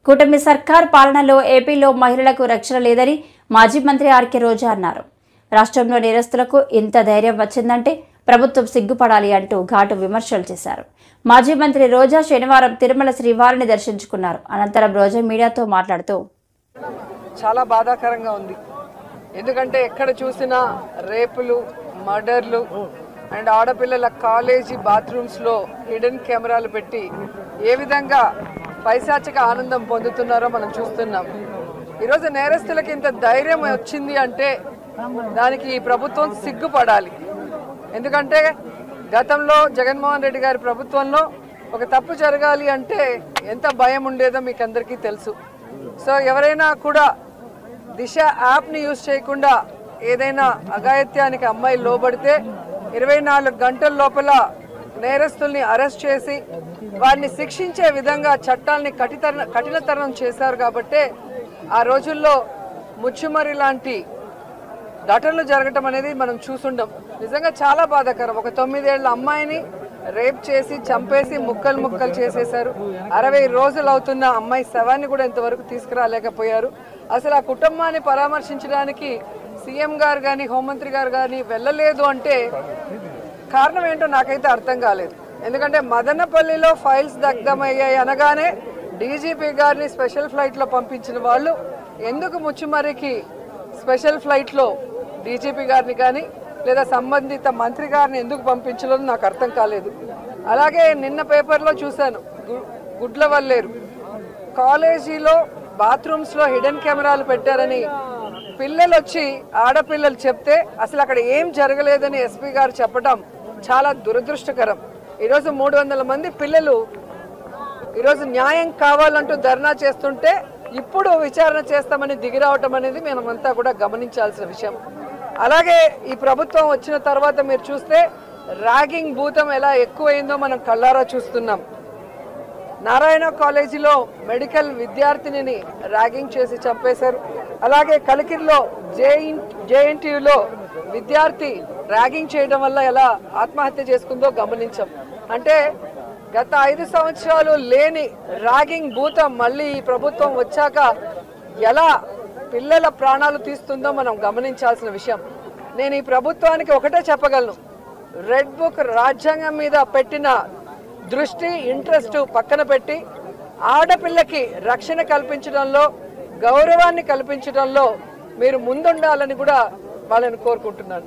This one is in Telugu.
కూటమి సర్కార్ పాలనలో ఏపీలో మహిళలకు రక్షణ లేదని మాజీ మంత్రి ఆర్కే రోజా అన్నారు. రాష్ట్రంలో నేరస్తులకు ఇంత ధైర్యం వచ్చిందంటే ప్రభుత్వం సిగ్గుపడాలి అంటూ ఘాటు విమర్శలు చేశారు. మాజీ మంత్రి రోజా శనివారం తిరుమల శ్రీవారిని దర్శించుకున్నారు. అనంతరం రోజా మీడియాతో మాట్లాడుతూ చాలా బాధాకరంగా ఉంది. ఎందుకంటే ఎక్కడ చూసినా రేపులు, మర్డర్లు అండ్ ఆడపిల్లల కాలేజీ బాత్రూమ్స్లో హిడెన్ కెమెరాలు పెట్టి ఏ విధంగా పైశాచిక ఆనందం పొందుతున్నారో మనం చూస్తున్నాం. ఈరోజు నేరస్తులకి ఇంత ధైర్యం వచ్చింది అంటే దానికి ఈ ప్రభుత్వం సిగ్గుపడాలి. ఎందుకంటే గతంలో జగన్మోహన్ రెడ్డి గారి ప్రభుత్వంలో ఒక తప్పు జరగాలి అంటే ఎంత భయం ఉండేదో మీకు అందరికీ తెలుసు. సో ఎవరైనా కూడా దిశ యాప్ని యూజ్ చేయకుండా ఏదైనా అఘాయిత్యానికి అమ్మాయి లోబడితే 24 గంటల లోపల నేరస్తుల్ని అరెస్ట్ చేసి వారిని శిక్షించే విధంగా చట్టాలని కఠినతరం చేశారు. కాబట్టి ఆ రోజుల్లో ముచ్చుమరి లాంటి ఘటనలు జరగటం అనేది మనం చూసుండం. నిజంగా చాలా బాధాకరం. ఒక 9 ఏళ్ల అమ్మాయిని రేప్ చేసి చంపేసి ముక్కలు చేసేశారు. 60 రోజులు అవుతున్న అమ్మాయి శవాన్ని కూడా ఇంతవరకు తీసుకురాలేకపోయారు. అసలు ఆ కుటుంబాన్ని పరామర్శించడానికి సీఎం గారు కానీ హోంమంత్రి గారు కానీ వెళ్ళలేదు అంటే కారణం ఏంటో నాకైతే అర్థం కాలేదు. ఎందుకంటే మదనపల్లిలో ఫైల్స్ దగ్ధమయ్యాయి అనగానే డీజీపీ గారిని స్పెషల్ ఫ్లైట్లో పంపించిన వాళ్ళు ఎందుకు ముచ్చుమరికి స్పెషల్ ఫ్లైట్లో డీజీపీ గారిని కానీ లేదా సంబంధిత మంత్రి గారిని ఎందుకు పంపించలేదు నాకు అర్థం కాలేదు. అలాగే నిన్న పేపర్లో చూశాను, గుడ్లవల్లేరు కాలేజీలో బాత్రూమ్స్లో హిడెన్ కెమెరాలు పెట్టారని పిల్లలు వచ్చి ఆడపిల్లలు చెప్తే అసలు అక్కడ ఏం జరగలేదని ఎస్పీ గారు చెప్పడం చాలా దురదృష్టకరం. ఈరోజు 300 మంది పిల్లలు ఈరోజు న్యాయం కావాలంటూ ధర్నా చేస్తుంటే ఇప్పుడు విచారణ చేస్తామని దిగిరావటం అనేది మనమంతా కూడా గమనించాల్సిన విషయం. అలాగే ఈ ప్రభుత్వం వచ్చిన తర్వాత మీరు చూస్తే ర్యాగింగ్ భూతం ఎలా ఎక్కువైందో మనం కళ్ళారా చూస్తున్నాం. నారాయణ కాలేజీలో మెడికల్ విద్యార్థినిని ర్యాగింగ్ చేసి చంపేశారు. అలాగే కలికిరిలో జేఎన్టీయూలో విద్యార్థి ర్యాగింగ్ చేయడం వల్ల ఎలా ఆత్మహత్య చేసుకుందో గమనించాం. అంటే గత 5 సంవత్సరాలు లేని ర్యాగింగ్ భూతం మళ్ళీ ఈ ప్రభుత్వం వచ్చాక ఎలా పిల్లల ప్రాణాలు తీస్తుందో మనం గమనించాల్సిన విషయం. నేను ఈ ప్రభుత్వానికి ఒకటే చెప్పగలను, రెడ్ బుక్ రాజ్యాంగం మీద పెట్టిన దృష్టి ఇంట్రెస్ట్ పక్కన పెట్టి ఆడపిల్లకి రక్షణ కల్పించడంలో, గౌరవాన్ని కల్పించడంలో మీరు ముందుండాలని కూడా వాళ్ళని కోరుకుంటున్నాను.